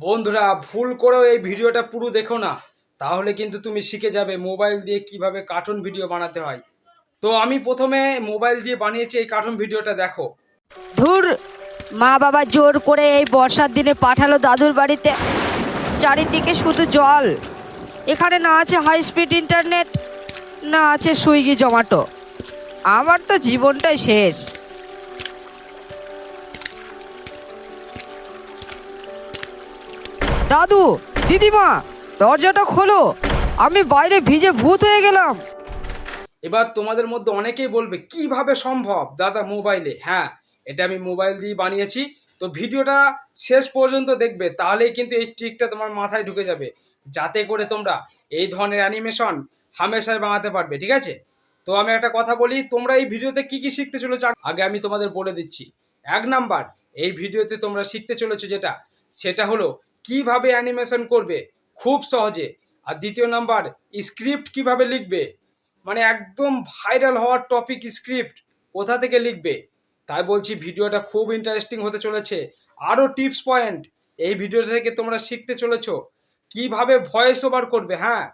বন্ধুরা ভুল করেও এই ভিডিওটা পুরো দেখো না, তাহলে কিন্তু তুমি শিখে যাবে মোবাইল দিয়ে কিভাবে কার্টুন ভিডিও বানাতে হয়। তো আমি প্রথমে মোবাইল দিয়ে বানিয়েছি, এই কার্টুন ভিডিওটা দেখো। ধুর, মা বাবা জোর করে এই বর্ষার দিনে পাঠালো দাদুর বাড়িতে। চারিদিকে শুধু জল। এখানে না আছে হাই স্পিড ইন্টারনেট, না আছে সুইগি জোম্যাটো। আমার তো জীবনটাই শেষ। দাদু, দিদিমা, দরজাটা খোলো, আমি বাইরে ভিজে ভূত হয়ে গেলাম। এবার তোমাদের মধ্যে অনেকেই বলবে কিভাবে সম্ভব দাদা মোবাইলে। হ্যাঁ, এটা আমি মোবাইল দিয়ে বানিয়েছি। তো ভিডিওটা শেষ পর্যন্ত দেখবে, তাহলেই কিন্তু এই ট্রিকটা তোমার মাথায় ঢুকে যাবে, যাতে করে তোমরা এই ধরনের অ্যানিমেশন হামেশাই বানাতে পারবে। ঠিক আছে, তো আমি একটা কথা বলি, তোমরা এই ভিডিওতে কি কি শিখতে চলেছো আগে আমি তোমাদের বলে দিচ্ছি। 1 নাম্বার, এই ভিডিওতে তোমরা শিখতে চলেছো সেটা হলো কিভাবে অ্যানিমেশন করবে খুব সহজে। আর 2য় নাম্বার, স্ক্রিপ্ট কিভাবে লিখবে, মানে একদম ভাইরাল হওয়ার টপিক স্ক্রিপ্ট কোথা থেকে লিখবে। তাই বলছি ভিডিওটা খুব ইন্টারেস্টিং হতে চলেছে। আরও টিপস পয়েন্ট এই ভিডিও থেকে তোমরা শিখতে চলেছো কিভাবে ভয়েস ওভার করবে। হ্যাঁ,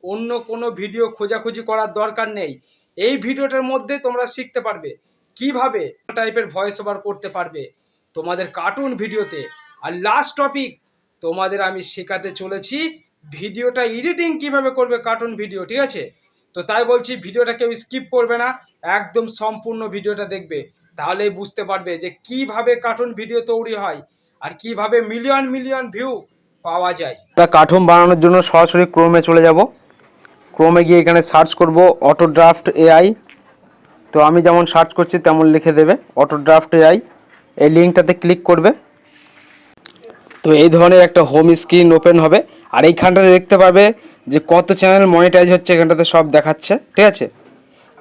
অন্য কোনো ভিডিও খোঁজাখুঁজি করার দরকার নেই, এই ভিডিওটার মধ্যে তোমরা শিখতে পারবে কিভাবে টাইপের ভয়েস ওভার করতে পারবে তোমাদের কার্টুন ভিডিওতে। আর লাস্ট টপিক তোমাদের আমি শেখাতে চলেছি ভিডিওটা এডিটিং কিভাবে করবে কার্টুন ভিডিও। ঠিক আছে, তো তাই বলছি ভিডিওটা কেউ স্কিপ করবে না, একদম সম্পূর্ণ ভিডিওটা দেখবে, তাহলেই বুঝতে পারবে যে কিভাবে কার্টুন ভিডিও তৈরি হয় আর কিভাবে মিলিয়ন মিলিয়ন ভিউ পাওয়া যায়। কার্টুন বানানোর জন্য সরাসরি ক্রোমে চলে যাব। ক্রোমে গিয়ে এখানে সার্চ করব অটোড্রাফট এআই। তো আমি যেমন সার্চ করছি তেমন লিখে দেবে অটোড্রাফট এআই। এই লিঙ্কটাতে ক্লিক করবে, তো এই ধরনের একটা হোম স্ক্রিন ওপেন হবে। আর এইখানটাতে দেখতে পাবে যে কত চ্যানেল মনিটাইজ হচ্ছে, এখানটাতে সব দেখাচ্ছে। ঠিক আছে,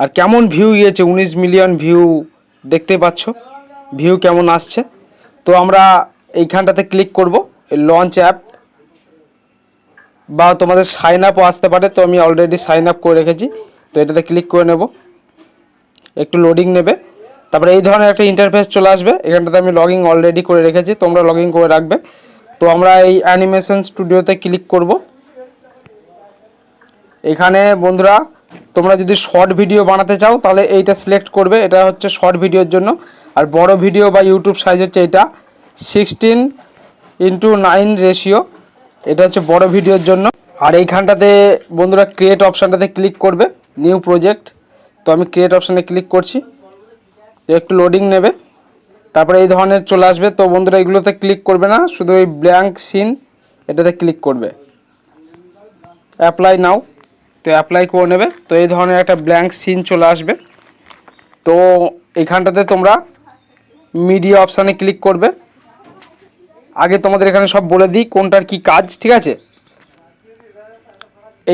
আর কেমন ভিউ গিয়েছে, 19 মিলিয়ন ভিউ দেখতে পাচ্ছ, ভিউ কেমন আসছে। তো আমরা এইখানটাতে ক্লিক করব, লঞ্চ অ্যাপ, বা তোমাদের সাইন আপও আসতে পারে। তো আমি অলরেডি সাইন আপ করে রেখেছি, তো এটাতে ক্লিক করে নেব। একটু লোডিং নেবে, তারপরে এই ধরনের একটা ইন্টারফেস চলে আসবে। এখানটাতে আমি লগইন অলরেডি করে রেখেছি, তোমরা লগইন করে রাখবে। তো আমরা এই অ্যানিমেশন স্টুডিওতে ক্লিক করব। এখানে বন্ধুরা তোমরা যদি শর্ট ভিডিও বানাতে চাও তাহলে এইটা সিলেক্ট করবে, এটা হচ্ছে শর্ট ভিডিওর জন্য। আর বড় ভিডিও বা ইউটিউব সাইজ হচ্ছে এটা 16:9 রেশিও, এটা হচ্ছে বড় ভিডিওর জন্য। আর এইখানটাতে বন্ধুরা ক্রিয়েট অপশানটাতে ক্লিক করবে, নিউ প্রজেক্ট। তো আমি ক্রিয়েট অপশানে ক্লিক করছি, তো একটু লোডিং নেবে, তারপরে এই ধরনের চলে আসবে। তো বন্ধুরা এগুলোতে ক্লিক করবে না, শুধু এই ব্ল্যাঙ্ক সিন এটাতে ক্লিক করবে, অ্যাপ্লাই নাও। তো অ্যাপ্লাই করে নেবে, তো এই ধরনের একটা ব্ল্যাঙ্ক সিন চলে আসবে। তো এইখানটাতে তোমরা মিডিয়া অপশানে ক্লিক করবে। আগে তোমাদের এখানে সব বলে দিই কোনটার কি কাজ। ঠিক আছে,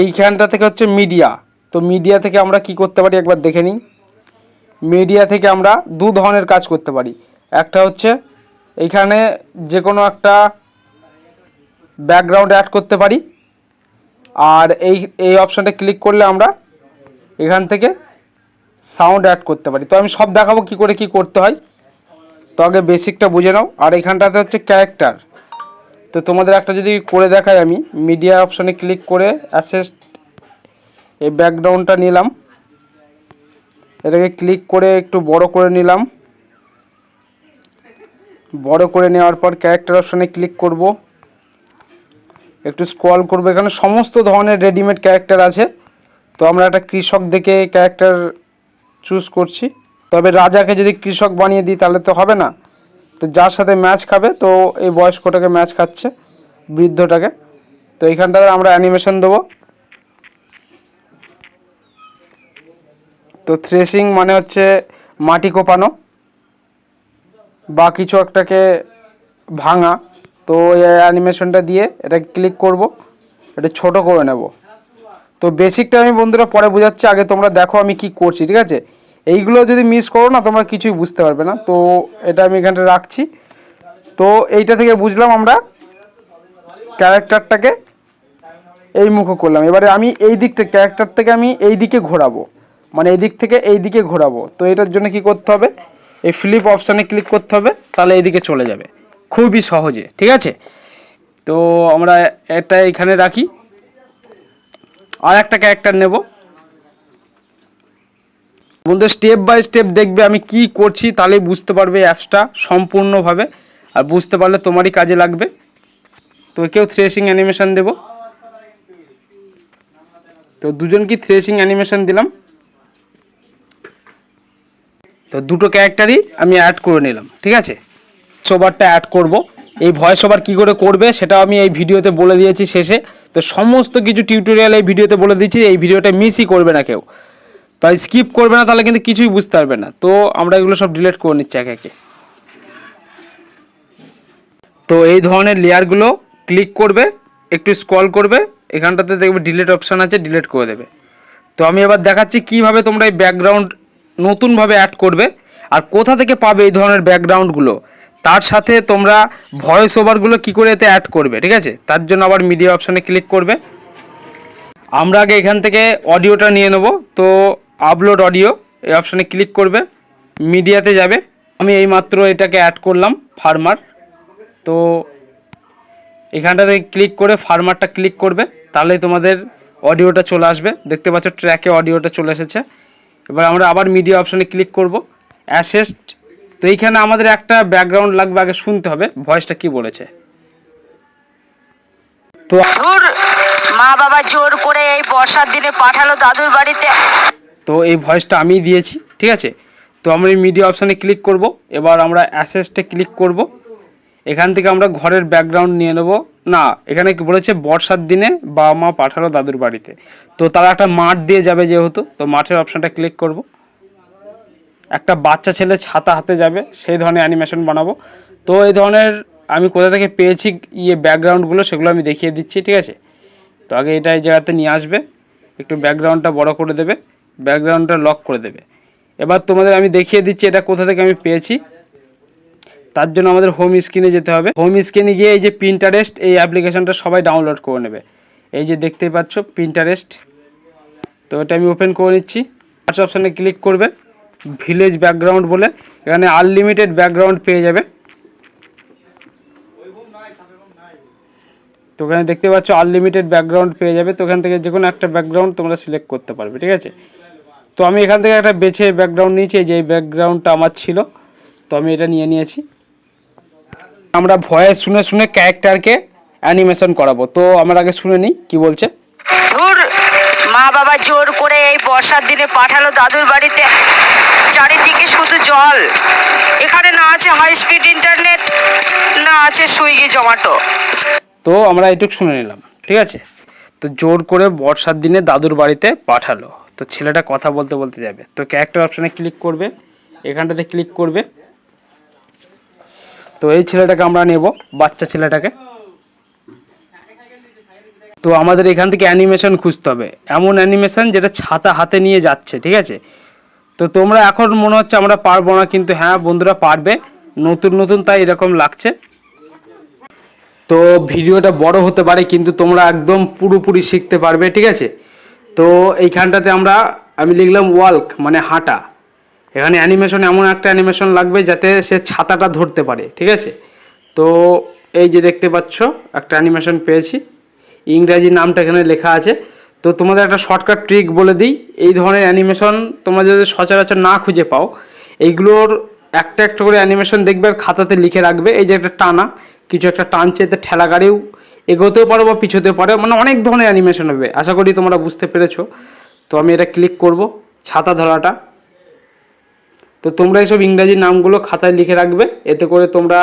এইখানটা থেকে হচ্ছে মিডিয়া। তো মিডিয়া থেকে আমরা কি করতে পারি একবার দেখে নিই। মিডিয়া থেকে আমরা দু ধরনের কাজ করতে পারি। একটা হচ্ছে এইখানে যে কোনো একটা ব্যাকগ্রাউন্ড অ্যাড করতে পারি, আর এই অপশানটা ক্লিক করলে আমরা এখান থেকে সাউন্ড অ্যাড করতে পারি। তো আমি সব দেখাবো কি করে কি করতে হয়, তো আগে বেসিকটা বুঝে নাও। আর এখানটাতে হচ্ছে ক্যারেক্টার। তো তোমাদের একটা যদি করে দেখাই, আমি মিডিয়া অপশানে ক্লিক করে অ্যাসেস্ট এই ব্যাকগ্রাউন্ডটা নিলাম, এটাকে ক্লিক করে একটু বড় করে নিলাম। বড় করে নেওয়ার পর ক্যারেক্টার অপশানে ক্লিক করব, একটু স্ক্রল করব। এখানে সমস্ত ধরনের রেডিমেড ক্যারেক্টার আছে, তো আমরা একটা কৃষক দেখে ক্যারেক্টার চুজ করছি। তবে রাজাকে যদি কৃষক বানিয়ে দিই তাহলে তো হবে না, তো যার সাথে ম্যাচ খাবে, তো এই বয়স্কটাকে ম্যাচ খাচ্ছে, বৃদ্ধটাকে। তো এইখানটাতে আমরা অ্যানিমেশন দেবো। তো থ্রেশিং মানে হচ্ছে মাটি কোপানো বা কিছু একটাকে ভাঙা। তো এই অ্যানিমেশনটা দিয়ে এটা ক্লিক করব, এটা ছোট করে নেব। তো বেসিকটা আমি বন্ধুরা পরে বোঝাচ্ছি, আগে তোমরা দেখো আমি কি করছি। ঠিক আছে, এইগুলো যদি মিস করো না তোমরা কিছুই বুঝতে পারবে না। তো এটা আমি এখানটা রাখছি। তো এইটা থেকে বুঝলাম আমরা ক্যারেক্টারটাকে এই মুখো করলাম। এবারে আমি এই দিকটা ক্যারেক্টার থেকে আমি এই দিকে ঘোরাবো, মানে এই দিক থেকে এই দিকে ঘোরাবো। তো এটার জন্য কি করতে হবে, এই ফ্লিপ অপশানে ক্লিক করতে হবে, তাহলে এইদিকে চলে যাবে খুবই সহজে। ঠিক আছে, তো আমরা এটা এখানে রাখি, আর একটা ক্যারেক্টার নেব। বন্ধু স্টেপ বাই স্টেপ দেখবে আমি কি করছি, তাহলেই বুঝতে পারবে অ্যাপসটা সম্পূর্ণভাবে, আর বুঝতে পারলে তোমারই কাজে লাগবে। তো কেউ থ্রেশিং অ্যানিমেশন দেব, তো দুজনকে থ্রেশিং অ্যানিমেশন দিলাম। তো দুটো ক্যারেক্টারই আমি অ্যাড করে নিলাম, ঠিক আছে। ওভারটা অ্যাড করব, এই ভয়েস ওভার কী করে করবে সেটাও আমি এই ভিডিওতে বলে দিয়েছি শেষে। তো সমস্ত কিছু টিউটোরিয়াল এই ভিডিওতে বলে দিচ্ছি, এই ভিডিওটা মিসই করবে না কেউ, তাই স্কিপ করবে না, তাহলে কিন্তু কিছুই বুঝতে পারবে না। তো আমরা এগুলো সব ডিলিট করে নিচ্ছি একে একে। তো এই ধরনের লেয়ারগুলো ক্লিক করবে, একটু স্ক্রল করবে, এখানটাতে দেখবে ডিলিট অপশান আছে, ডিলিট করে দেবে। তো আমি এবার দেখাচ্ছি কিভাবে তোমরা এই ব্যাকগ্রাউন্ড নতুনভাবে অ্যাড করবে আর কোথা থেকে পাবে এই ধরনের ব্যাকগ্রাউন্ডগুলো, তার সাথে তোমরা ভয়েস ওভারগুলো কী করে এতে অ্যাড করবে, ঠিক আছে। তার জন্য আবার মিডিয়া অপশানে ক্লিক করবে। আমরা আগে এখান থেকে অডিওটা নিয়ে নেব, তো আপলোড অডিও এই অপশানে ক্লিক করবে, মিডিয়াতে যাবে। আমি এইমাত্র এটাকে অ্যাড করলাম ফার্মার, তো এখানটাতে ক্লিক করে ফার্মারটা ক্লিক করবে, তাহলেই তোমাদের অডিওটা চলে আসবে। দেখতে পাচ্ছ ট্র্যাকে অডিওটা চলে এসেছে। এবার আমরা আবার মিডিয়া অপশানে ক্লিক করব, অ্যাসেস্ট। তো এইখানে আমাদের একটা ব্যাকগ্রাউন্ড লাগবে, আগে শুনতে হবে ভয়েসটা কি বলেছে। তো মা বাবা জোর করে এই বর্ষার দিনে পাঠালো দাদুর বাড়িতে। তো এই ভয়েসটা আমি দিয়েছি, ঠিক আছে। তো আমরা এই মিডিয়া অপশানে ক্লিক করব, এবার আমরা অ্যাসেস্টে ক্লিক করব। এখান থেকে আমরা ঘরের ব্যাকগ্রাউন্ড নিয়ে নেব। না, এখানে কি বলেছে, বর্ষার দিনে বাবা মা পাঠালো দাদুর বাড়িতে, তো তারা একটা মাঠ দিয়ে যাবে যেহেতু, তো মাঠের অপশানটা ক্লিক করব। একটা বাচ্চা ছেলে ছাতা হাতে যাবে, সেই ধরনের অ্যানিমেশন বানাবো। তো এই ধরনের আমি কোথা থেকে পেয়েছি ব্যাকগ্রাউন্ডগুলো, সেগুলো আমি দেখিয়ে দিচ্ছি, ঠিক আছে। তো আগে এটা এই জায়গাতে নিয়ে আসবে, একটু ব্যাকগ্রাউন্ডটা বড় করে দেবে, ব্যাকগ্রাউন্ডটা লক করে দেবে। এবার তোমাদের আমি দেখিয়ে দিচ্ছি এটা কোথা থেকে আমি পেয়েছি। তার জন্য আমাদের হোম স্ক্রিনে যেতে হবে। হোম স্ক্রিনে গিয়ে এই যে পিন্টারেস্ট, এই অ্যাপ্লিকেশনটা সবাই ডাউনলোড করে নেবে। এই যে দেখতেই পাচ্ছ পিন্টারেস্ট, তো এটা আমি ওপেন করে নিচ্ছি। সার্চ অপশানে ক্লিক করবে, ভিলেজ ব্যাকগ্রাউন্ড বলে, এখানে আনলিমিটেড ব্যাকগ্রাউন্ড পেয়ে যাবে। তো ওখানে দেখতে পাচ্ছ আনলিমিটেড ব্যাকগ্রাউন্ড পেয়ে যাবে। তো ওখান থেকে যে কোনো একটা ব্যাকগ্রাউন্ড তোমরা সিলেক্ট করতে পারবে, ঠিক আছে। তো আমি এখান থেকে একটা বেছে ব্যাকগ্রাউন্ড নিয়েছি, যে এই ব্যাকগ্রাউন্ডটা আমার ছিল, তো আমি এটা নিয়ে নিয়েছি। আমরা ভয়েস শুনে শুনে ক্যারেক্টারকে অ্যানিমেশন করাবো। তো আমরা আগে শুনে নিই কি বলছে। মা বাবা জোর করে এই বর্ষার দিনে পাঠালো দাদুর বাড়িতে, চারিদিকে শুধু জল, এখানে না আছে হাই স্পিড ইন্টারনেট, না আছে সুইগি জোম্যাটো। তো আমরা এটুকু শুনে নিলাম, ঠিক আছে। তো জোর করে বর্ষার দিনে দাদুর বাড়িতে পাঠালো, তো ছেলেটা কথা বলতে বলতে যাবে। তো ক্যারেক্টার অপশানে ক্লিক করবে, এখানটাতে ক্লিক করবে। তো এই ছেলেটাকে আমরা নেব, বাচ্চা ছেলেটাকে। তো আমাদের এখান থেকে অ্যানিমেশন খুঁজতে হবে, এমন অ্যানিমেশন যেটা ছাতা হাতে নিয়ে যাচ্ছে, ঠিক আছে। তো তোমরা এখন মনে হচ্ছে আমরা পারবো না, কিন্তু হ্যাঁ বন্ধুরা পারবে, নতুন নতুন তাই এরকম লাগছে। তো ভিডিওটা বড় হতে পারে, কিন্তু তোমরা একদম পুরোপুরি শিখতে পারবে, ঠিক আছে। তো এইখানটাতে আমি লিখলাম ওয়াল্ক, মানে হাঁটা। এখানে অ্যানিমেশন, এমন একটা অ্যানিমেশন লাগবে যাতে সে ছাতাটা ধরতে পারে, ঠিক আছে। তো এই যে দেখতে পাচ্ছ একটা অ্যানিমেশন পেয়েছি, ইংরাজি নামটা এখানে লেখা আছে। তো তোমাদের একটা শর্টকাট ট্রিক বলে দিই, এই ধরনের অ্যানিমেশন তোমরা যদি সচরাচর না খুঁজে পাও, এইগুলোর একটা একটা করে অ্যানিমেশন দেখবে আর খাতাতে লিখে রাখবে। এই যে একটা টানা, কিছু একটা টানছে, এতে ঠেলা গাড়িও এগোতেও পারো বা পিছোতেও পারো, মানে অনেক ধরনের অ্যানিমেশন হবে। আশা করি তোমরা বুঝতে পেরেছো। তো আমি এটা ক্লিক করব, ছাতা ধরাটা। তো তোমরা এইসব ইংরাজি নামগুলো খাতায় লিখে রাখবে, এতে করে তোমরা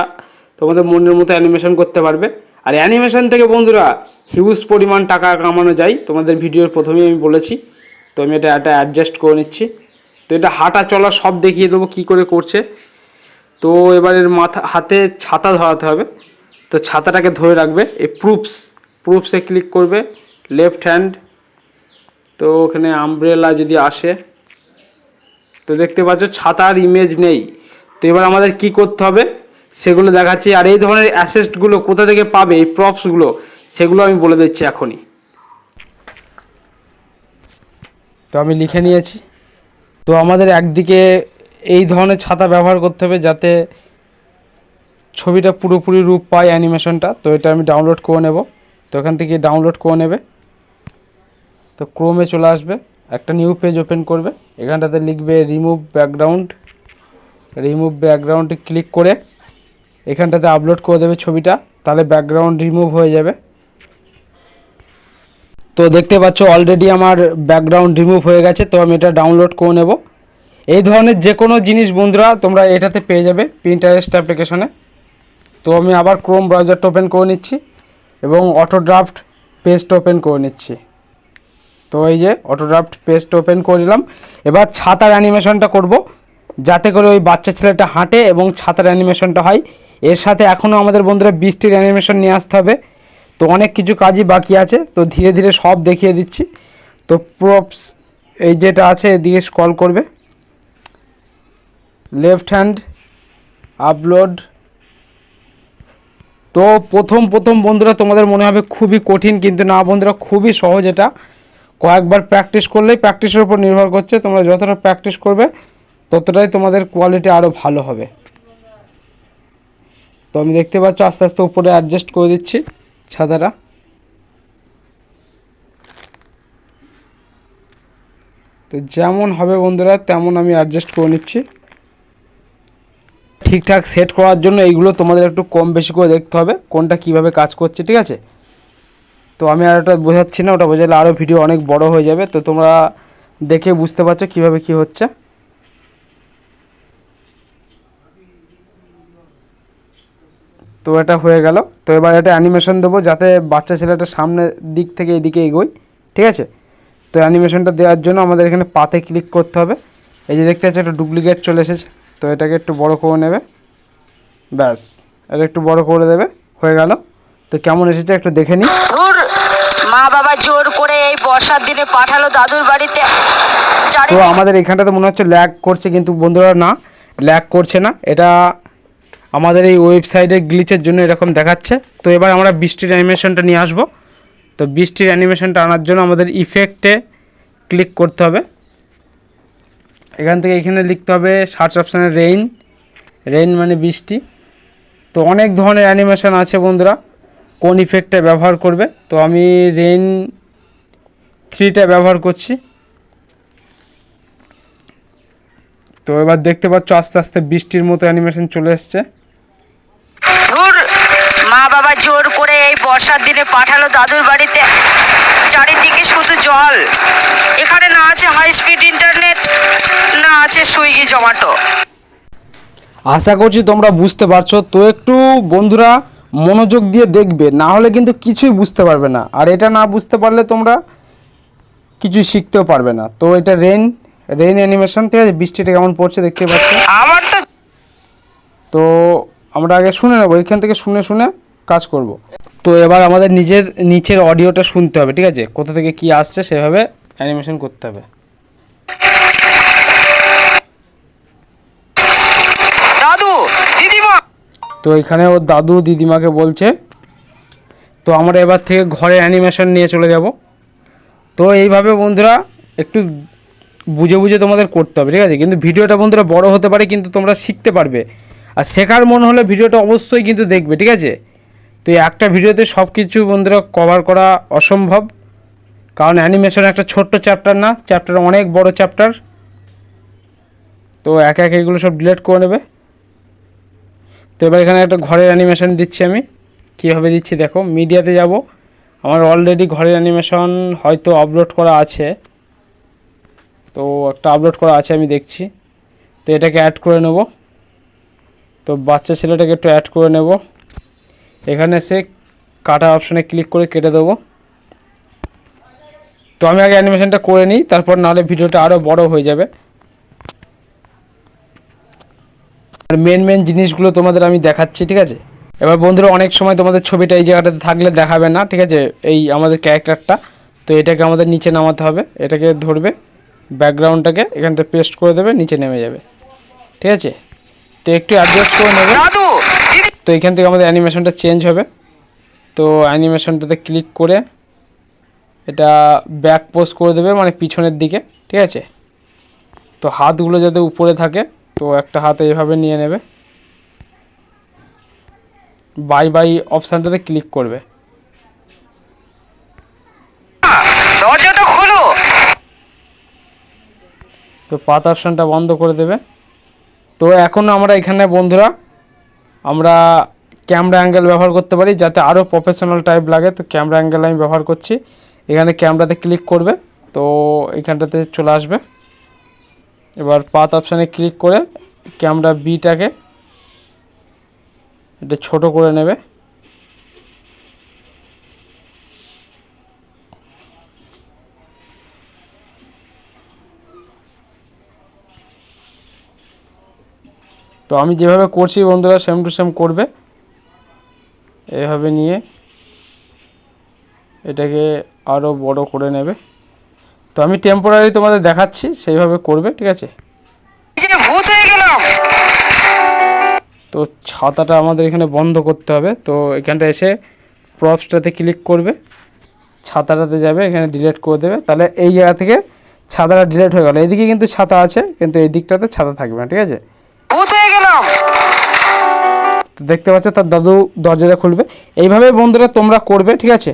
তোমাদের মনের মতো অ্যানিমেশন করতে পারবে। আর অ্যানিমেশন থেকে বন্ধুরা হিউজ পরিমাণ টাকা কামানো যায়, তোমাদের ভিডিওর প্রথমেই আমি বলেছি। তো আমি এটা অ্যাডজাস্ট করে নিচ্ছি। তো এটা হাঁটা চলা সব দেখিয়ে দেবো কী করে করছে। তো এবারের হাতে ছাতা ধরাতে হবে, তো ছাতাটাকে ধরে রাখবে। এই প্রুফসে ক্লিক করবে, লেফট হ্যান্ড। তো ওখানে আমব্রেলা যদি আসে, তো দেখতে পাচ্ছ ছাতার ইমেজ নেই। তো এবার আমাদের কি করতে হবে সেগুলো দেখাচ্ছি। আর এই ধরনের অ্যাসেস্টগুলো কোথা থেকে পাবে, এই প্রপসগুলো, সেগুলো আমি বলে দিচ্ছি এখনই। তো আমি লিখে নিয়েছি। তো আমাদের একদিকে এই ধরনের ছাতা ব্যবহার করতে হবে যাতে ছবিটা পুরোপুরি রূপ পায় অ্যানিমেশনটা। তো এটা আমি ডাউনলোড করে নেব। তো এখান থেকে ডাউনলোড করে নেবে। তো ক্রোমে চলে আসবে, একটা নিউ পেজ ওপেন করবে, এখানটাতে লিখবে রিমুভ ব্যাকগ্রাউন্ডে ক্লিক করে এখানটাতে আপলোড করে দেবে ছবিটা, তাহলে ব্যাকগ্রাউন্ড রিমুভ হয়ে যাবে। তো দেখতে পাচ্ছ অলরেডি আমার ব্যাকগ্রাউন্ড রিমুভ হয়ে গেছে। তো আমি এটা ডাউনলোড করে নেব। এই ধরনের যে কোনো জিনিস বন্ধুরা তোমরা এটাতে পেয়ে যাবে পিন্টারেস্ট অ্যাপ্লিকেশনে। তো আমি আবার ক্রোম ব্রাউজারটা ওপেন করে নিচ্ছি এবং অটোড্রাফট পেজটা ওপেন করে নিচ্ছি। তো এই যে অটোড্রাফট পেজটা ওপেন করে নিলাম। এবার ছাতার অ্যানিমেশনটা করব, যাতে করে ওই বাচ্চা ছেলেটা হাঁটে এবং ছাতার অ্যানিমেশনটা হয়। এর সাথে এখনও আমাদের বন্ধুরা বৃষ্টির অ্যানিমেশন নিয়ে আসতে হবে। তো অনেক কিছু কাজই বাকি আছে, তো ধীরে ধীরে সব দেখিয়ে দিচ্ছি। তো প্রপস এই যেটা আছে এদিকে স্ক্রল করবে, লেফট হ্যান্ড আপলোড। তো প্রথম বন্ধুরা তোমাদের মনে হবে খুবই কঠিন, কিন্তু না বন্ধুরা, খুবই সহজ। এটা কয়েকবার প্র্যাকটিস করলেই, প্র্যাকটিসের উপর নির্ভর করছে, তোমরা যতটা প্র্যাকটিস করবে ততটাই তোমাদের কোয়ালিটি আরও ভালো হবে। তো আমি দেখতে পাচ্ছ আস্তে আস্তে উপরে অ্যাডজাস্ট করে দিচ্ছি ছাতাটা। তো যেমন হবে বন্ধুরা তেমন আমি অ্যাডজাস্ট করে নিচ্ছি। ঠিকঠাক সেট করার জন্য এইগুলো তোমাদের একটু কম বেশি করে দেখতে হবে কোনটা কিভাবে কাজ করছে, ঠিক আছে। তো আমি আর ওটা বোঝাচ্ছি না, ওটা বোঝালে আরও ভিডিও অনেক বড় হয়ে যাবে। তো তোমরা দেখে বুঝতে পারছো কিভাবে কি হচ্ছে। তো এটা হয়ে গেল। তো এবার এটা অ্যানিমেশন দেবো যাতে বাচ্চা ছেলেটা সামনের দিক থেকে এদিকে এগোয়, ঠিক আছে। তো অ্যানিমেশনটা দেওয়ার জন্য আমাদের এখানে পাতে ক্লিক করতে হবে। এই যে দেখতে পাচ্ছি একটা ডুপ্লিকেট চলে এসেছে। তো এটাকে একটু বড় করে নেবে, ব্যাস এটা একটু বড় করে দেবে, হয়ে গেল। তো কেমন এসেছে একটু দেখে নিই। মা বাবা জোর করে এই বর্ষার দিনে পাঠালো দাদুর বাড়িতে। তো আমাদের এখানটাতে মনে হচ্ছে ল্যাগ করছে, কিন্তু বন্ধুরা না, ল্যাগ করছে না। এটা আমাদের এই ওয়েবসাইটের গ্লিচের জন্য এরকম দেখাচ্ছে। তো এবার আমরা বৃষ্টির অ্যানিমেশনটা নিয়ে আসবো। তো বৃষ্টির অ্যানিমেশনটা আনার জন্য আমাদের ইফেক্টে ক্লিক করতে হবে। এখান থেকে এখানে লিখতে হবে সার্চ অপশানে রেইন মানে বৃষ্টি। তো অনেক ধরনের অ্যানিমেশন আছে বন্ধুরা, কোন ইফেক্টটা ব্যবহার করবে। তো আমি রেইন 3টা ব্যবহার করছি। তো এবার দেখতে পাচ্ছ আস্তে আস্তে বৃষ্টির মতো অ্যানিমেশন চলে এসছে। মা বাবা জোর করে এই বর্ষার দিনে পাঠালো দাদুর বাড়িতে, চারিদিকে শুধু জল। এখানে না আছে হাই স্পিড ইন্টারনেট, না আছে সুইগি জোম্যাটো। আশা করছি তোমরা বুঝতে পারছো। তো একটু বন্ধুরা মনোযোগ দিয়ে দেখবে, না হলে কিন্তু কিছুই বুঝতে পারবে না। আর এটা না বুঝতে পারলে তোমরা কিছুই শিখতেও পারবে না। তো এটা রেইন অ্যানিমেশন, ঠিক আছে। বৃষ্টিটা কেমন পড়ছে দেখতে পাচ্ছ। আমার তো আমরা আগে শুনে নেবো, এখান থেকে শুনে কাজ করব। তো এবার আমাদের নিচের অডিওটা শুনতে হবে, ঠিক আছে, কোথা থেকে কি আসছে সেভাবে অ্যানিমেশন করতে হবে। দাদু দিদিমা। তো এখানে ওর দাদু দিদিমাকে বলছে। তো আমরা এবার থেকে ঘরে অ্যানিমেশন নিয়ে চলে যাব। তো এইভাবে বন্ধুরা একটু বুঝে তোমাদের করতে হবে, ঠিক আছে। কিন্তু ভিডিওটা বন্ধুরা বড় হতে পারে, কিন্তু তোমরা শিখতে পারবে। আর শেখার মন হলে ভিডিওটা অবশ্যই কিন্তু দেখবে, ঠিক আছে। তো এই একটা ভিডিওতে সব কিছু বন্ধুরা কভার করা অসম্ভব, কারণ অ্যানিমেশন একটা ছোট্ট চ্যাপ্টার না, চ্যাপ্টার অনেক বড় চ্যাপ্টার। তো একে একে এগুলো সব ডিলিট করে নেবে। তো এবার এখানে একটা ঘরের অ্যানিমেশন দিচ্ছি আমি। কীভাবে দিচ্ছি দেখো, মিডিয়াতে যাব। আমার অলরেডি ঘরের অ্যানিমেশন হয়তো আপলোড করা আছে। তো একটা আপলোড করা আছে আমি দেখছি। তো এটাকে অ্যাড করে নেব। তো বাচ্চা ছেলেটাকে একটু অ্যাড করে নেব। এখানে এসে কাটা অপশানে ক্লিক করে কেটে দেবো। তো আমি আগে অ্যানিমেশনটা করে নিই, তারপর নাহলে ভিডিওটা আরও বড় হয়ে যাবে। আর মেন জিনিসগুলো তোমাদের আমি দেখাচ্ছি, ঠিক আছে। এবার বন্ধুরা অনেক সময় তোমাদের ছবিটা এই জায়গাটাতে থাকলে দেখাবে না, ঠিক আছে, এই আমাদের ক্যারেক্টারটা। তো এটাকে আমাদের নিচে নামাতে হবে। এটাকে ধরবে, ব্যাকগ্রাউন্ডটাকে এখানটা পেস্ট করে দেবে, নিচে নেমে যাবে, ঠিক আছে। তো একটু অ্যাডজাস্ট করে নেবে। তো এখান থেকে আমাদের অ্যানিমেশনটা চেঞ্জ হবে। তো অ্যানিমেশনটাতে ক্লিক করে এটা ব্যাক পোজ করে দেবে, মানে পিছনের দিকে, ঠিক আছে। তো হাতগুলো যাতে উপরে থাকে, তো একটা হাত এইভাবে নিয়ে নেবে। বাই বাই অপশানটাতে ক্লিক করবে। দরজাটা খোলো। তো পাথ অপশানটা বন্ধ করে দেবে। তো এখন আমরা এখানে বন্ধুরা আমরা ক্যামেরা অ্যাঙ্গেল ব্যবহার করতে পারি, যাতে আরও প্রফেশনাল টাইপ লাগে। তো ক্যামেরা অ্যাঙ্গেল আমি ব্যবহার করছি। এখানে ক্যামেরাতে ক্লিক করবে, তো এখানটাতে চলে আসবে। এবার পাথ অপশানে ক্লিক করে ক্যামেরা বিটাকে এটা ছোট করে নেবে। তো আমি যেভাবে করছি বন্ধুরা সেম টু সেম করবে। এভাবে নিয়ে এটাকে আরও বড় করে নেবে। তো আমি টেম্পোরারি তোমাদের দেখাচ্ছি, সেইভাবে করবে, ঠিক আছে। ভূত হয়ে গেলাম। তো ছাতাটা আমাদের এখানে বন্ধ করতে হবে। তো এখানটা এসে প্রপসটাতে ক্লিক করবে, ছাতাটাতে যাবে, এখানে ডিলিট করে দেবে। তাহলে এই জায়গা থেকে ছাতাটা ডিলিট হয়ে গেল। এদিকে কিন্তু ছাতা আছে, কিন্তু এই দিকটাতে ছাতা থাকবে না, ঠিক আছে। ভূত হয়ে গেলাম। তো দেখতে পাচ্ছ তার দাদু দরজাটা খুলবে। এইভাবে বন্ধুরা তোমরা করবে, ঠিক আছে।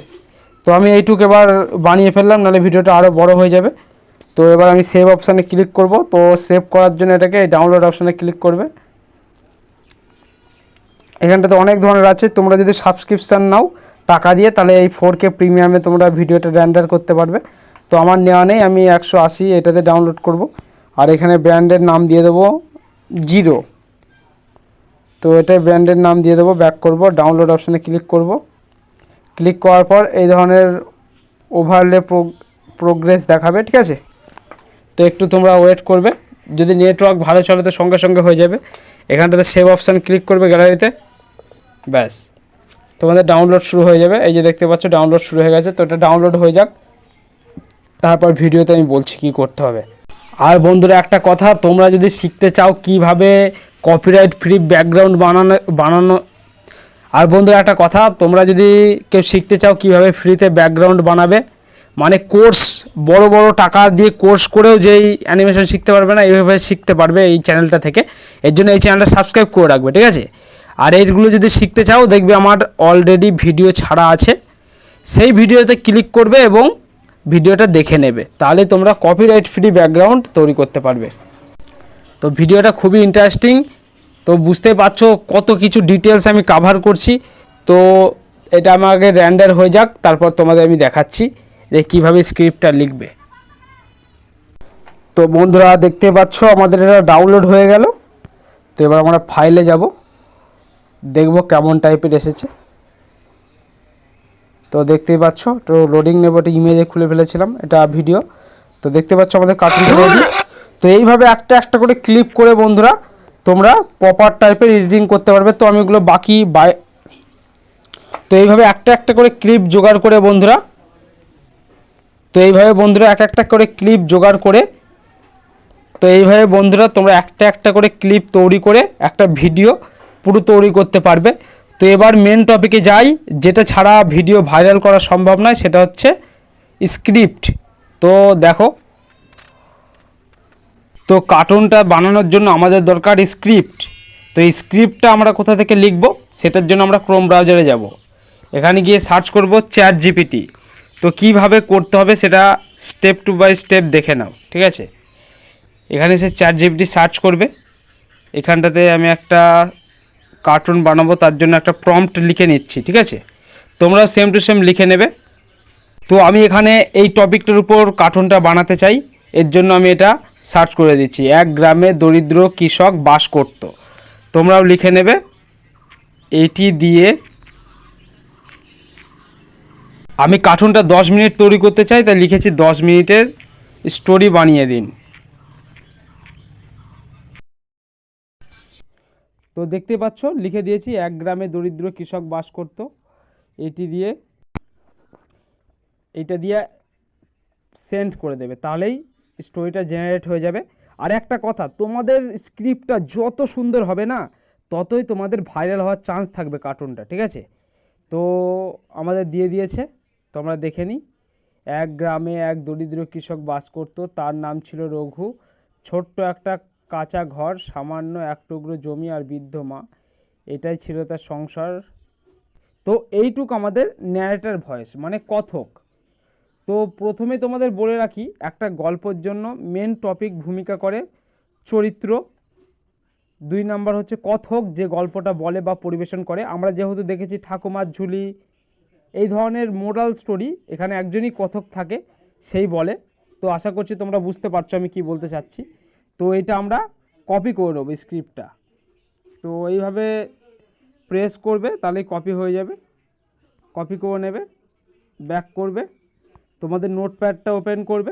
তো আমি এইটুকু এবার বানিয়ে ফেললাম, নাহলে ভিডিওটা আরও বড় হয়ে যাবে। তো এবার আমি সেভ অপশানে ক্লিক করব। তো সেভ করার জন্য এটাকে ডাউনলোড অপশানে ক্লিক করবে। এখানটাতে অনেক ধরনের আছে, তোমরা যদি সাবস্ক্রিপশান নাও টাকা দিয়ে, তাহলে এই 4K প্রিমিয়ামে তোমরা ভিডিওটা রেন্ডার করতে পারবে। তো আমার নেওয়া নেই, আমি 180 এটাতে ডাউনলোড করব। আর এখানে ব্র্যান্ডের নাম দিয়ে দেবো জিরো। তো এটাই ব্র্যান্ডের নাম দিয়ে দেবো, ব্যাক করব, ডাউনলোড অপশানে ক্লিক করব। ক্লিক করার পর এই ধরনের ওভারলে প্রোগ্রেস দেখাবে, ঠিক আছে। তো একটু তোমরা ওয়েট করবে, যদি নেটওয়ার্ক ভালো চলে তো সঙ্গে সঙ্গে হয়ে যাবে। এখানটাতে সেভ অপশান ক্লিক করবে গ্যালারিতে, ব্যাস তোমাদের ডাউনলোড শুরু হয়ে যাবে। এই যে দেখতে পাচ্ছ ডাউনলোড শুরু হয়ে গেছে। তো এটা ডাউনলোড হয়ে যাক, তারপর ভিডিওতে আমি বলছি কি করতে হবে। আর বন্ধুরা একটা কথা, তোমরা যদি শিখতে চাও কিভাবে কপিরাইট ফ্রি ব্যাকগ্রাউন্ড বানানো আর বন্ধুরা একটা কথা, তোমরা যদি কেউ শিখতে চাও কিভাবে ফ্রিতে ব্যাকগ্রাউন্ড বানাবে, মানে কোর্স বড় বড় টাকা দিয়ে কোর্স করেও যেই অ্যানিমেশন শিখতে পারবে না, এইভাবে শিখতে পারবে এই চ্যানেলটা থেকে। এর জন্য এই চ্যানেলটা সাবস্ক্রাইব করে রাখবে, ঠিক আছে। আর এইগুলো যদি শিখতে চাও, দেখবে আমার অলরেডি ভিডিও ছাড়া আছে, সেই ভিডিওতে ক্লিক করবে এবং ভিডিওটা দেখে নেবে, তাহলে তোমরা কপিরাইট ফ্রি ব্যাকগ্রাউন্ড তৈরি করতে পারবে। তো ভিডিওটা খুবই ইন্টারেস্টিং। তো বুঝতে পারছো কত কিছু ডিটেলস আমি কাভার করছি। তো এটা আমাকে রেন্ডার হয়ে যাক, তারপর তোমাদের আমি দেখাচ্ছি যে কীভাবে স্ক্রিপ্টটা লিখবে। তো বন্ধুরা দেখতে পাচ্ছ আমাদের এটা ডাউনলোড হয়ে গেল। তো এবার আমরা ফাইলে যাব, দেখব কেমন টাইপের এসেছে। তো দেখতেই পাচ্ছ, তো লোডিং নেব, একটা ইমেজে খুলে ফেলেছিলাম, এটা ভিডিও। তো দেখতে পাচ্ছ আমাদের কার্টুনটা রেডি। তো এইভাবে একটা একটা করে ক্লিপ করে বন্ধুরা তোমরা প্রপার টাইপের এডিটিং করতে পারবে। তো আমি এগুলো তো এইভাবে একটা একটা করে ক্লিপ জোগাড় করে বন্ধুরা এক একটা করে ক্লিপ জোগাড় করে তোমরা একটা একটা করে ক্লিপ তৈরি করে একটা ভিডিও পুরো তৈরি করতে পারবে। তো এবার মেন টপিকে যাই, যেটা ছাড়া ভিডিও ভাইরাল করা সম্ভব নয়, সেটা হচ্ছে স্ক্রিপ্ট। তো দেখো, তো কার্টুনটা বানানোর জন্য আমাদের দরকার স্ক্রিপ্ট। তো এই স্ক্রিপ্টটা আমরা কোথা থেকে লিখব, সেটার জন্য আমরা ক্রোম ব্রাউজারে যাব। এখানে গিয়ে সার্চ করব চ্যাট জিপিটি। তো কিভাবে করতে হবে সেটা স্টেপ বাই স্টেপ দেখে নাও, ঠিক আছে। এখানে এসে চ্যাট জিপিটি সার্চ করবে। এখানটাতে আমি একটা কার্টুন বানাবো, তার জন্য একটা প্রম্পট লিখে নিচ্ছি, ঠিক আছে। তোমরা সেম টু সেম লিখে নেবে। তো আমি এখানে এই টপিকটার উপর কার্টুনটা বানাতে চাই, এর জন্য আমি এটা সার্চ করে দিচ্ছি, এক গ্রামে দরিদ্র কৃষক বাস করত। তোমরাও লিখে নেবে। এইটি দিয়ে আমি কার্টুনটা 10 মিনিট তৈরি করতে চাই, তাই লিখেছি 10 মিনিটের স্টোরি বানিয়ে দিন। তো দেখতে পাচ্ছ লিখে দিয়েছি, এক গ্রামে দরিদ্র কৃষক বাস করত। এইটা দিয়ে সেন্ড করে দেবে, তাহলেই স্টোরিটা জেনারেট হয়ে যাবে। আর একটা কথা, তোমাদের স্ক্রিপ্টটা যত সুন্দর হবে না, ততই তোমাদের ভাইরাল হওয়ার চান্স থাকবে কার্টুনটা, ঠিক আছে। তো আমাদের দিয়ে দিয়েছে, তো আমরা দেখে নিই। এক গ্রামে এক দরিদ্র কৃষক বাস করত, তার নাম ছিল রঘু। ছোট্ট একটা কাঁচা ঘর, সামান্য এক টুকরো জমি আর বৃদ্ধ মা, এটাই ছিল তার সংসার। তো এইটুক আমাদের ন্যারেটর ভয়েস মানে কথক। তো প্রথমে তোমাদের বলে রাখি, একটা গল্পের জন্য মেন টপিক ভূমিকা করে চরিত্র, 2 নাম্বার হচ্ছে কথক যে গল্পটা বলে বা পরিবেশন করে। আমরা যেহেতু দেখেছি ঠাকুমার ঝুলি এই ধরনের মোরাল স্টোরি, এখানে একজনই কথক থাকে সেই বলে। তো আশা করছি তোমরা বুঝতে পারছো আমি কি বলতে চাচ্ছি। তো এটা আমরা কপি করে নেবো স্ক্রিপ্টটা। তো এইভাবে প্রেস করবে তাহলেই কপি হয়ে যাবে। কপি করে নেবে, ব্যাক করবে, তোমাদের নোটপ্যাডটা ওপেন করবে।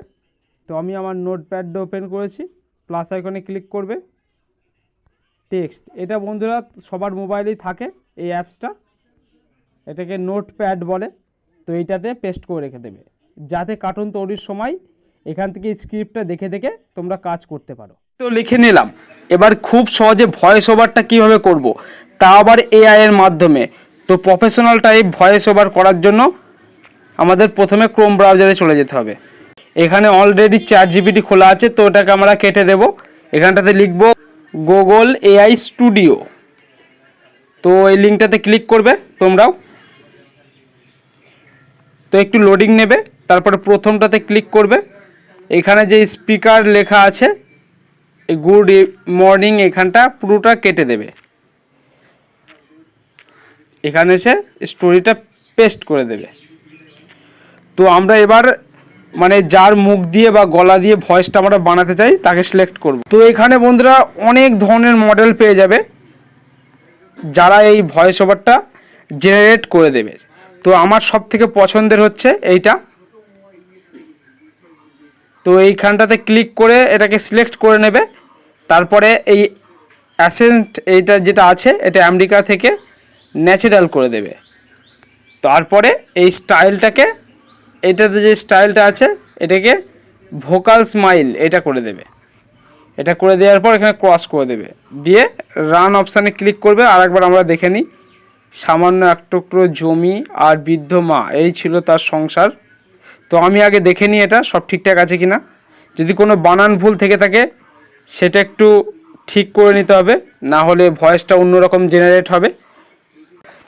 তো আমি আমার নোটপ্যাডটা ওপেন করেছি, প্লাস আইকনে ক্লিক করবে, টেক্সট, এটা বন্ধুরা সবার মোবাইলেই থাকে এই অ্যাপসটা, এটাকে নোটপ্যাড বলে। তো এইটাতে পেস্ট করে রেখে দেবে, যাতে কার্টুন তৈরির সময় এখান থেকে স্ক্রিপ্টটা দেখে দেখে তোমরা কাজ করতে পারো। তো লিখে নিলাম, এবার খুব সহজে ভয়েস ওভারটা কীভাবে করব, তা আবার এআই এর মাধ্যমে। তো প্রফেশনাল টাইপ ভয়েস ওভার করার জন্য আমাদের প্রথমে ক্রোম ব্রাউজারে চলে যেতে হবে। এখানে অলরেডি ChatGPT খোলা আছে, তো ওটাকে আমরা কেটে দেব। এখানটাতে লিখব গুগল এআই স্টুডিও। তো এই লিঙ্কটাতে ক্লিক করবে তোমরাও। তো একটু লোডিং নেবে, তারপরে প্রথমটাতে ক্লিক করবে। এখানে যে স্পিকার লেখা আছে গুড মর্নিং, এখানটা পুরোটা কেটে দেবে। এখানে এসে স্টোরিটা পেস্ট করে দেবে। তো আমরা এবার মানে যার মুখ দিয়ে বা গলা দিয়ে ভয়েসটা আমরা বানাতে চাই তাকে সিলেক্ট করব। তো এখানে বন্ধুরা অনেক ধরনের মডেল পেয়ে যাবে যারা এই ভয়েস ওভারটা জেনারেট করে দেবে। তো আমার সব থেকে পছন্দের হচ্ছে এইটা। তো এইখানটাতে ক্লিক করে এটাকে সিলেক্ট করে নেবে। তারপরে এই অ্যাসেন্ট এইটা যেটা আছে এটা আমেরিকা থেকে ন্যাচারাল করে দেবে। তারপরে এই স্টাইলটাকে, এটাতে যে স্টাইলটা আছে এটাকে ভোকাল স্মাইল এটা করে দেবে। এটা করে দেওয়ার পর এখানে ক্রস করে দেবে, দিয়ে রান অপশানে ক্লিক করবে। আর একবার আমরা দেখে নিই, সামান্য এক টুকরো জমি আর বৃদ্ধ মা, এই ছিল তার সংসার। তো আমি আগে দেখে নিই এটা সব ঠিকঠাক আছে কি না। যদি কোনো বানান ভুল থেকে থাকে সেটা একটু ঠিক করে নিতে হবে, না হলে ভয়েসটা অন্যরকম জেনারেট হবে।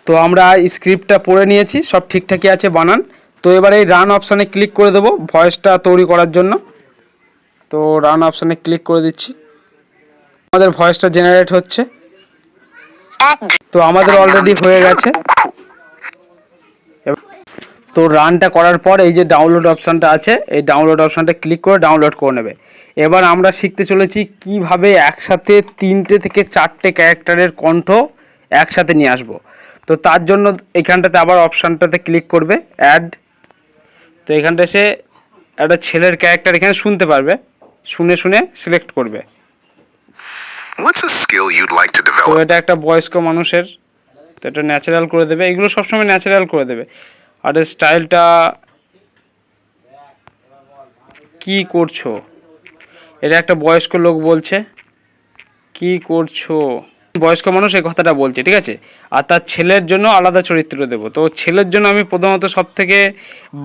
তো আমরা স্ক্রিপ্টটা পড়ে নিয়েছি, সব ঠিকঠাকই আছে বানান। তো এবার এই রান অপশানে ক্লিক করে দেবো ভয়েসটা তৈরি করার জন্য। তো রান অপশানে ক্লিক করে দিচ্ছি, আমাদের ভয়েসটা জেনারেট হচ্ছে। তো আমাদের অলরেডি হয়ে গেছে। তো রানটা করার পর এই যে ডাউনলোড অপশানটা আছে, এই ডাউনলোড অপশানটা ক্লিক করে ডাউনলোড করে নেবে। এবার আমরা শিখতে চলেছি কিভাবে একসাথে 3টে থেকে 4টে ক্যারেক্টারের কণ্ঠ একসাথে নিয়ে আসবো। তো তার জন্য এখানটাতে আবার অপশানটাতে ক্লিক করবে অ্যাড। তো এখানটা এসে একটা ছেলের ক্যারেক্টার এখানে শুনতে পারবে, শুনে শুনে সিলেক্ট করবে। What's a skill you'd like to তো develop? এটা একটা বয়স্ক মানুষের, তো এটা ন্যাচারাল করে দেবে। এগুলো সবসময় ন্যাচারাল করে দেবে। আর এর স্টাইলটা, কি করছো, এটা একটা বয়স্ক লোক বলছে কি করছো, বয়স্ক মানুষ এই কথাটা বলছে, ঠিক আছে। আর তার ছেলের জন্য আলাদা চরিত্র দেব। তো ছেলের জন্য আমি প্রথমত সব থেকে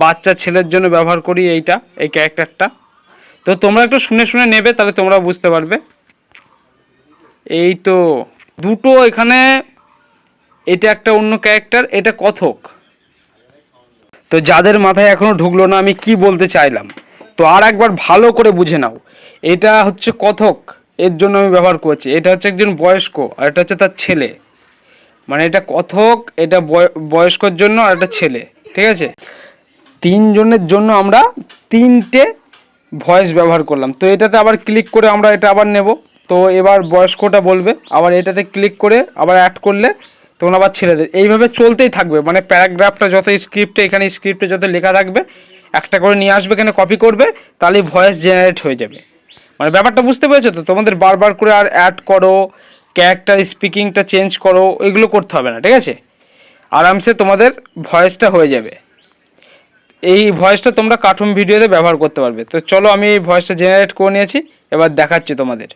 বাচ্চা ছেলের জন্য ব্যবহার করি এইটা, এই ক্যারেক্টারটা। তো তোমরা একটু শুনে শুনে নেবে, তাহলে তোমরা বুঝতে পারবে। এই তো দুটো এখানে, এটা একটা অন্য ক্যারেক্টার, এটা কথক। তো যাদের মাথায় এখনো ঢুকলো না আমি কি বলতে চাইলাম, তো আর একবার ভালো করে বুঝে নাও। এটা হচ্ছে কথক, এর জন্য আমি ব্যবহার করছি। এটা হচ্ছে একজন বয়স্ক, আর এটা হচ্ছে তার ছেলে। মানে এটা কথক, এটা বয়স্কর জন্য, আর এটা ছেলে, ঠিক আছে। 3 জনের জন্য আমরা 3টে ভয়েস ব্যবহার করলাম। তো এটাতে আবার ক্লিক করে আমরা এটা আবার নেব। তো এবার বয়স্কটা বলবে, আবার এটাতে ক্লিক করে আবার অ্যাড করলে তখন আবার ছেড়ে দেয়। এইভাবে চলতেই থাকবে, মানে প্যারাগ্রাফটা যত স্ক্রিপ্টে, এখানে স্ক্রিপ্টে যত লেখা থাকবে একটা করে নিয়ে আসবে, এখানে কপি করবে, তাহলেই ভয়েস জেনারেট হয়ে যাবে। মানে ব্যাপারটা বুঝতে পেরেছো তো? তোমাদের বারবার করে আর অ্যাড করো, ক্যারেক্টার স্পিকিংটা চেঞ্জ করো, এগুলো করতে হবে না, ঠিক আছে। আরামসে তোমাদের ভয়েসটা হয়ে যাবে। এই ভয়েসটা তোমরা কার্টুন ভিডিওতে ব্যবহার করতে পারবে। তো চলো আমি এই ভয়েসটা জেনারেট করে নিয়েছি, এবার দেখাচ্ছি তোমাদের।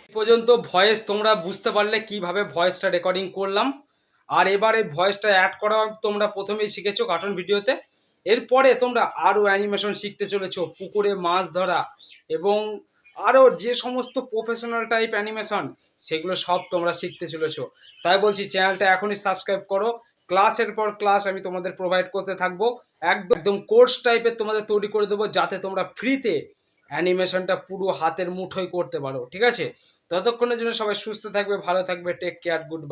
এই পর্যন্ত ভয়েস তোমরা বুঝতে পারলে কিভাবে ভয়েসটা রেকর্ডিং করলাম। আর এবার এই ভয়েসটা অ্যাড করা তোমরা প্রথমেই শিখেছো কার্টুন ভিডিওতে। এরপরে তোমরা আরও অ্যানিমেশন শিখতে চলেছো, পুকুরে মাছ ধরা এবং আরও যে সমস্ত প্রফেশনাল টাইপ অ্যানিমেশন, সেগুলো সব তোমরা শিখতে চলেছো। তাই বলছি চ্যানেলটা এখনই সাবস্ক্রাইব করো, ক্লাসের পর ক্লাস আমি তোমাদের প্রোভাইড করতে থাকবো, একদম কোর্স টাইপের তোমাদের তৈরি করে দেবো, যাতে তোমরা ফ্রিতে অ্যানিমেশনটা পুরো হাতের মুঠোয় করতে পারো। ঠিক আছে, ততক্ষণের জন্য সবাই সুস্থ থাকবে, ভালো থাকবে, টেক কেয়ার, গুড।